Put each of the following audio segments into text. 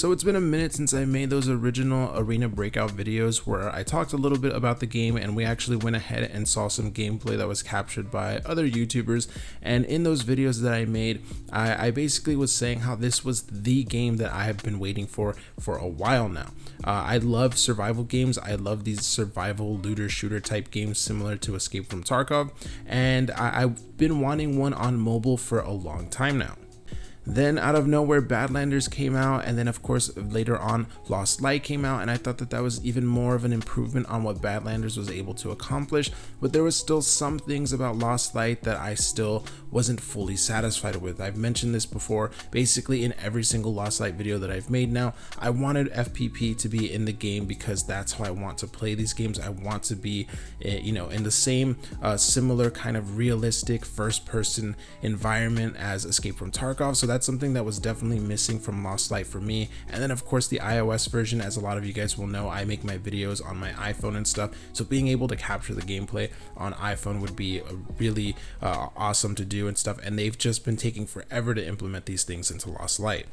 So it's been a minute since I made those original Arena Breakout videos where I talked a little bit about the game, and we actually went ahead and saw some gameplay that was captured by other YouTubers. And in those videos that I made, I basically was saying how this was the game that I have been waiting for a while now. I love survival games. I love these survival looter shooter type games similar to Escape from Tarkov, and I've been wanting one on mobile for a long time now. Then out of nowhere, Badlanders came out, and then of course later on Lost Light came out, and I thought that that was even more of an improvement on what Badlanders was able to accomplish, but there was still some things about Lost Light that I still wasn't fully satisfied with. I've mentioned this before, basically in every single Lost Light video that I've made now. I wanted FPP to be in the game because that's how I want to play these games. I want to be, in the same similar kind of realistic first person environment as Escape from Tarkov. So that's something that was definitely missing from Lost Light for me. And then of course the iOS version, as a lot of you guys will know, I make my videos on my iPhone and stuff, so being able to capture the gameplay on iPhone would be really awesome to do and stuff, and they've just been taking forever to implement these things into Lost Light.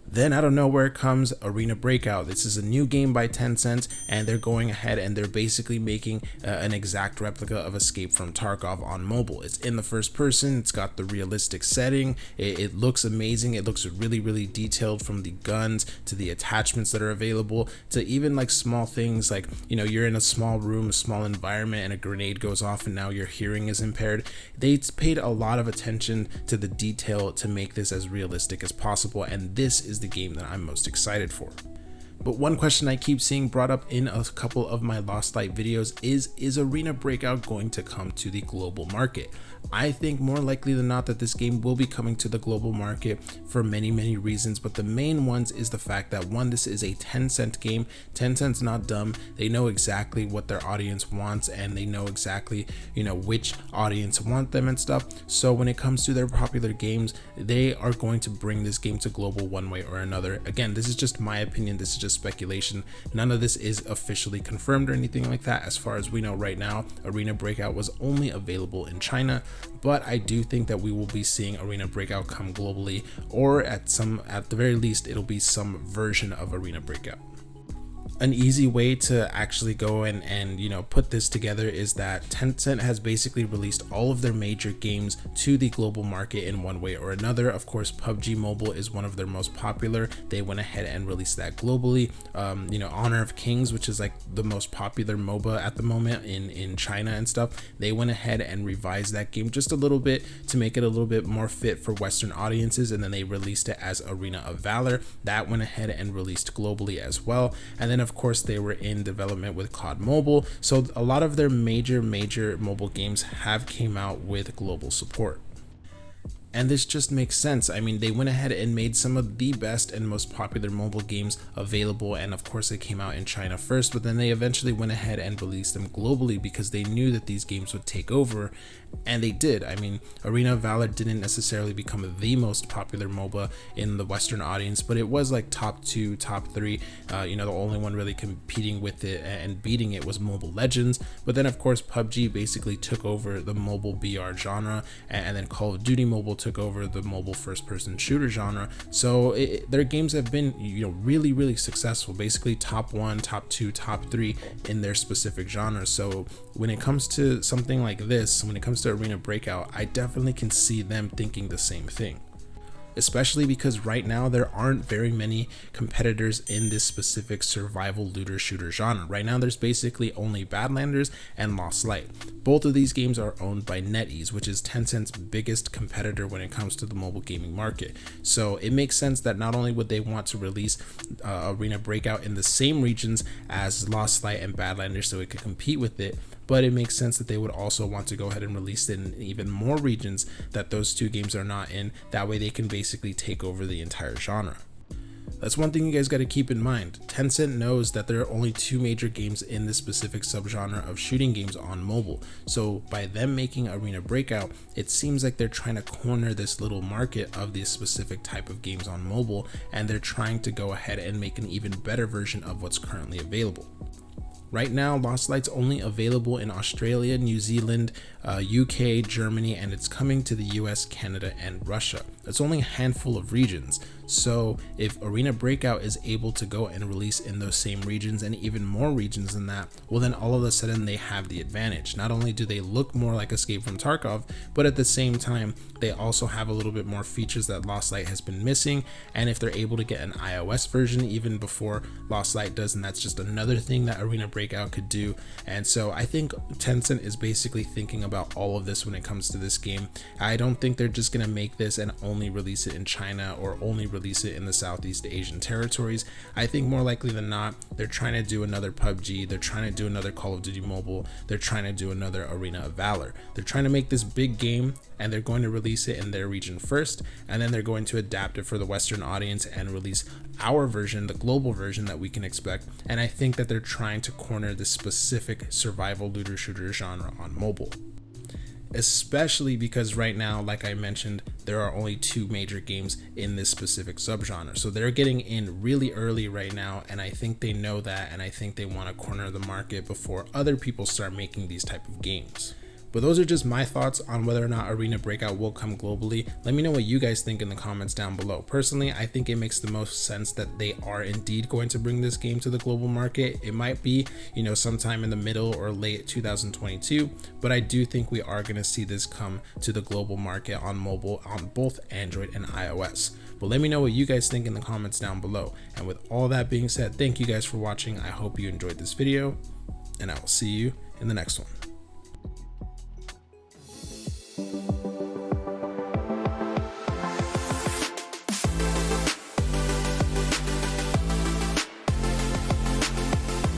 Then out of nowhere comes Arena Breakout. This is a new game by Tencent, and they're going ahead and they're basically making an exact replica of Escape from Tarkov on mobile. It's in the first person, it's got the realistic setting, it looks amazing, it looks really detailed, from the guns to the attachments that are available to even like small things like, you're in a small room, a small environment, and a grenade goes off and now your hearing is impaired. They paid a lot of attention to the detail to make this as realistic as possible, and this is the game that I'm most excited for. But one question I keep seeing brought up in a couple of my Lost Light videos is Arena Breakout going to come to the global market? I think more likely than not that this game will be coming to the global market for many reasons, but the main ones is the fact that, one, this is a Tencent game. Tencent's not dumb. They know exactly what their audience wants, and they know exactly, which audience want them and stuff. So when it comes to their popular games, they are going to bring this game to global one way or another. Again, this is just my opinion. This is just speculation. None of this is officially confirmed or anything like that. As far as we know right now, Arena Breakout was only available in China, but I do think that we will be seeing Arena Breakout come globally, or at the very least it'll be some version of Arena Breakout. An easy way to actually go and put this together is that Tencent has basically released all of their major games to the global market in one way or another. Of course, PUBG Mobile is one of their most popular. They went ahead and released that globally. Honor of Kings, which is like the most popular MOBA at the moment in China and stuff, they went ahead and revised that game just a little bit to make it a little bit more fit for Western audiences, and then they released it as Arena of Valor. That went ahead and released globally as well. And then of course they were in development with COD Mobile, so a lot of their major mobile games have came out with global support. And this just makes sense. I mean, they went ahead and made some of the best and most popular mobile games available, and of course they came out in China first, but then they eventually went ahead and released them globally because they knew that these games would take over, and they did. I mean, Arena of Valor didn't necessarily become the most popular MOBA in the Western audience, but it was like top 2, top 3. The only one really competing with it and beating it was Mobile Legends. But then of course PUBG basically took over the mobile BR genre, and then Call of Duty Mobile took over the mobile first-person shooter genre. So their games have been really successful, basically top 1, top 2, top 3 in their specific genre. So when it comes to something like this, when it comes to Arena Breakout, I definitely can see them thinking the same thing, especially because right now there aren't very many competitors in this specific survival looter shooter genre. Right now there's basically only Badlanders and Lost Light. Both of these games are owned by NetEase, which is Tencent's biggest competitor when it comes to the mobile gaming market. So it makes sense that not only would they want to release Arena Breakout in the same regions as Lost Light and Badlanders so it could compete with it, but it makes sense that they would also want to go ahead and release it in even more regions that those two games are not in. That way they can basically take over the entire genre. That's one thing you guys got to keep in mind. Tencent knows that there are only 2 major games in this specific subgenre of shooting games on mobile. So by them making Arena Breakout, it seems like they're trying to corner this little market of this specific type of games on mobile, and they're trying to go ahead and make an even better version of what's currently available. Right now, Lost Light's only available in Australia, New Zealand, UK, Germany, and it's coming to the US, Canada, and Russia. It's only a handful of regions. So if Arena Breakout is able to go and release in those same regions and even more regions than that, well then all of a sudden they have the advantage. Not only do they look more like Escape from Tarkov, but at the same time they also have a little bit more features that Lost Light has been missing. And if they're able to get an iOS version even before Lost Light does, and that's just another thing that Arena Breakout could do. And so I think Tencent is basically thinking about all of this when it comes to this game. I don't think they're just gonna make this and only release it in China or only release it in the Southeast Asian territories. I think more likely than not, they're trying to do another PUBG, they're trying to do another Call of Duty Mobile, they're trying to do another Arena of Valor. They're trying to make this big game and they're going to release it in their region first, and then they're going to adapt it for the Western audience and release our version, the global version that we can expect. And I think that they're trying to corner this specific survival looter shooter genre on mobile. Especially because right now, like I mentioned, there are only 2 major games in this specific subgenre. So they're getting in really early right now, and I think they know that, and I think they want to corner the market before other people start making these type of games. But those are just my thoughts on whether or not Arena Breakout will come globally. Let me know what you guys think in the comments down below. Personally, I think it makes the most sense that they are indeed going to bring this game to the global market. It might be, sometime in the middle or late 2022, but I do think we are going to see this come to the global market on mobile on both Android and iOS. But let me know what you guys think in the comments down below. And with all that being said, thank you guys for watching. I hope you enjoyed this video, and I will see you in the next one.